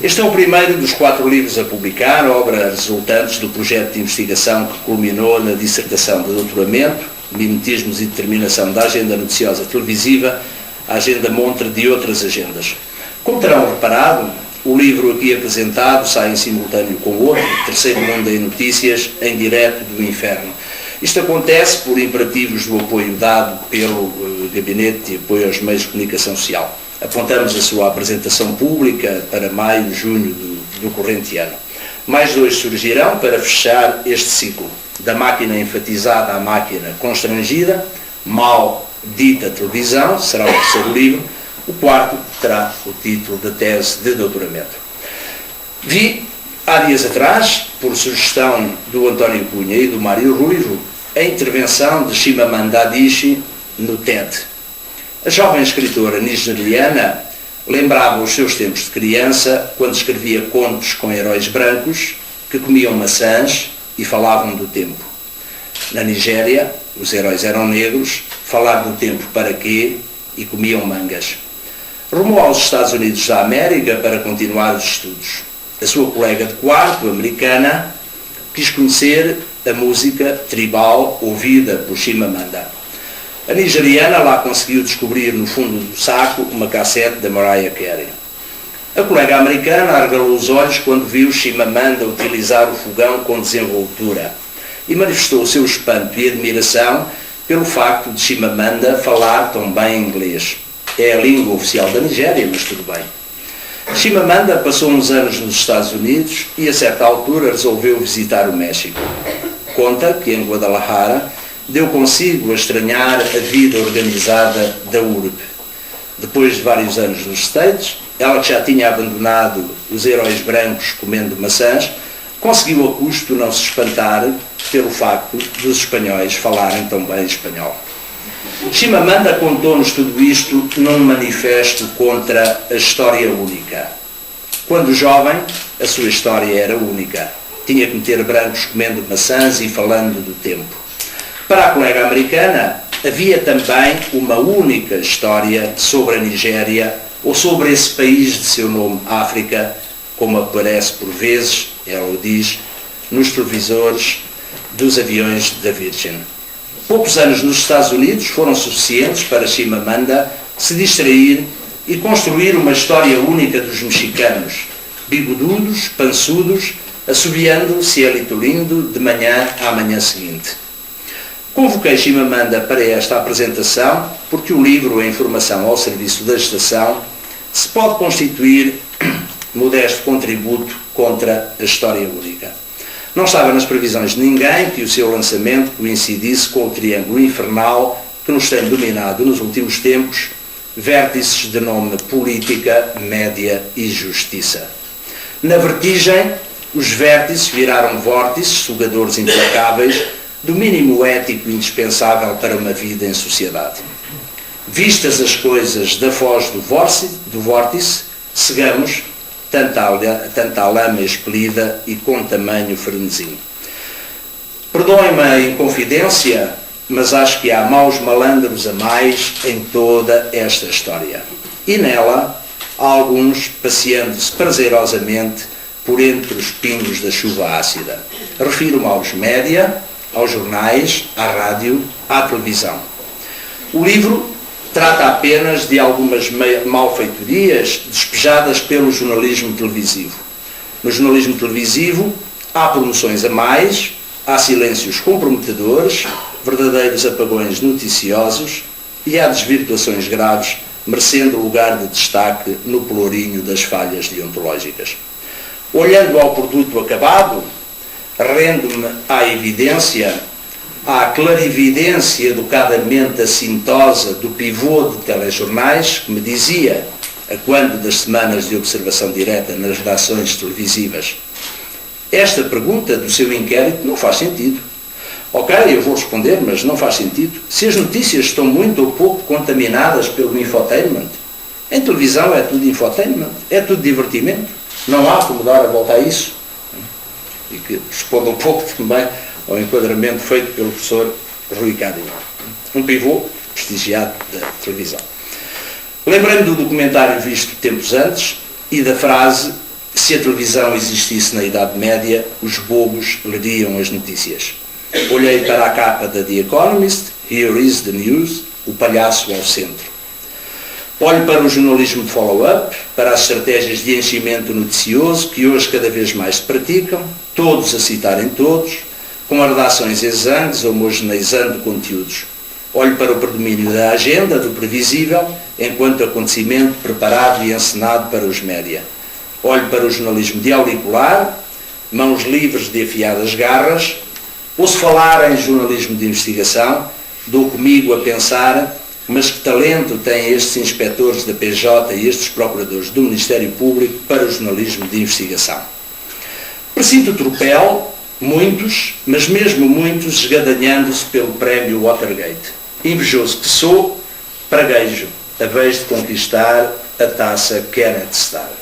Este é o primeiro dos 4 livros a publicar, obras resultantes do projeto de investigação que culminou na dissertação de doutoramento, Mimetismos e Determinação da Agenda Noticiosa Televisiva, a Agenda Montre de outras agendas. Como terão reparado, o livro aqui apresentado sai em simultâneo com o outro, Terceiro Mundo em Notícias, em direto do inferno. Isto acontece por imperativos do apoio dado pelo Gabinete de Apoio aos Meios de Comunicação Social. Apontamos a sua apresentação pública para maio, junho do corrente ano. Mais 2 surgirão para fechar este ciclo. Da máquina enfatizada à máquina constrangida, mal dita televisão, será o terceiro livro. O quarto terá o título da tese de doutoramento. Vi, há dias atrás, por sugestão do António Cunha e do Mário Ruivo, a intervenção de Chimamanda Adichie no TED. A jovem escritora nigeriana lembrava os seus tempos de criança, quando escrevia contos com heróis brancos que comiam maçãs e falavam do tempo. Na Nigéria, os heróis eram negros, falavam do tempo para quê e comiam mangas. Rumou aos Estados Unidos da América para continuar os estudos. A sua colega de quarto, americana, quis conhecer a música tribal ouvida por Chimamanda. A nigeriana lá conseguiu descobrir no fundo do saco uma cassete da Mariah Carey. A colega americana arregalou os olhos quando viu Chimamanda utilizar o fogão com desenvoltura e manifestou o seu espanto e admiração pelo facto de Chimamanda falar tão bem inglês. É a língua oficial da Nigéria, mas tudo bem. Chimamanda passou uns anos nos Estados Unidos e a certa altura resolveu visitar o México. Conta que em Guadalajara deu consigo a estranhar a vida organizada da URB. Depois de vários anos nos States, ela que já tinha abandonado os heróis brancos comendo maçãs, conseguiu a custo não se espantar pelo facto dos espanhóis falarem tão bem espanhol. Chimamanda contou-nos tudo isto num manifesto contra a história única. Quando jovem, a sua história era única. Tinha que meter brancos comendo maçãs e falando do tempo. Para a colega americana, havia também uma única história sobre a Nigéria ou sobre esse país de seu nome, África, como aparece por vezes, ela o diz, nos televisores dos aviões da Virgin. Poucos anos nos Estados Unidos foram suficientes para Chimamanda se distrair e construir uma história única dos mexicanos, bigodudos, pançudos, assobiando cielito lindo de manhã à manhã seguinte. Convoquei Chimamanda para esta apresentação porque o livro A Informação ao Serviço da Estação se pode constituir modesto contributo contra a história única. Não estava nas previsões de ninguém que o seu lançamento coincidisse com o triângulo infernal que nos tem dominado nos últimos tempos, vértices de nome política, média e justiça. Na vertigem, os vértices viraram vórtices, sugadores implacáveis, do mínimo ético indispensável para uma vida em sociedade. Vistas as coisas da foz do vórtice, cegamos tanta lama expelida e com tamanho frenesim. Perdoem-me a inconfidência, mas acho que há maus malandros a mais em toda esta história. E nela, há alguns passeando-se prazerosamente por entre os pingos da chuva ácida. Refiro-me aos média, aos jornais, à rádio, à televisão. O livro trata apenas de algumas malfeitorias despejadas pelo jornalismo televisivo. No jornalismo televisivo há promoções a mais, há silêncios comprometedores, verdadeiros apagões noticiosos e há desvirtuações graves, merecendo lugar de destaque no pelourinho das falhas deontológicas. Olhando ao produto acabado, rendo-me à evidência, à clarividência educadamente assintosa do pivô de telejornais, que me dizia, a quando das semanas de observação direta nas redações televisivas, esta pergunta do seu inquérito não faz sentido. Ok, eu vou responder, mas não faz sentido. Se as notícias estão muito ou pouco contaminadas pelo infotainment, em televisão é tudo infotainment, é tudo divertimento, não há como dar a volta a isso. E que responda um pouco também ao enquadramento feito pelo professor Rui Cádio, um pivô prestigiado da televisão. Lembrei-me do documentário visto tempos antes e da frase Se a televisão existisse na Idade Média, os bobos leriam as notícias. Olhei para a capa da The Economist, Here is the News, o palhaço ao centro. Olho para o jornalismo de follow-up, para as estratégias de enchimento noticioso que hoje cada vez mais se praticam, todos a citarem todos, com redações exangues, homogeneizando conteúdos. Olho para o predomínio da agenda, do previsível, enquanto acontecimento preparado e encenado para os média. Olho para o jornalismo de auricular, mãos livres de afiadas garras. Ouço falar em jornalismo de investigação, dou comigo a pensar, mas que talento têm estes inspectores da PJ e estes procuradores do Ministério Público para o jornalismo de investigação. Presinto o tropel, muitos, mas mesmo muitos, esgadanhando-se pelo prémio Watergate. Invejoso que sou, praguejo, a vez de conquistar a taça Kenneth Starr.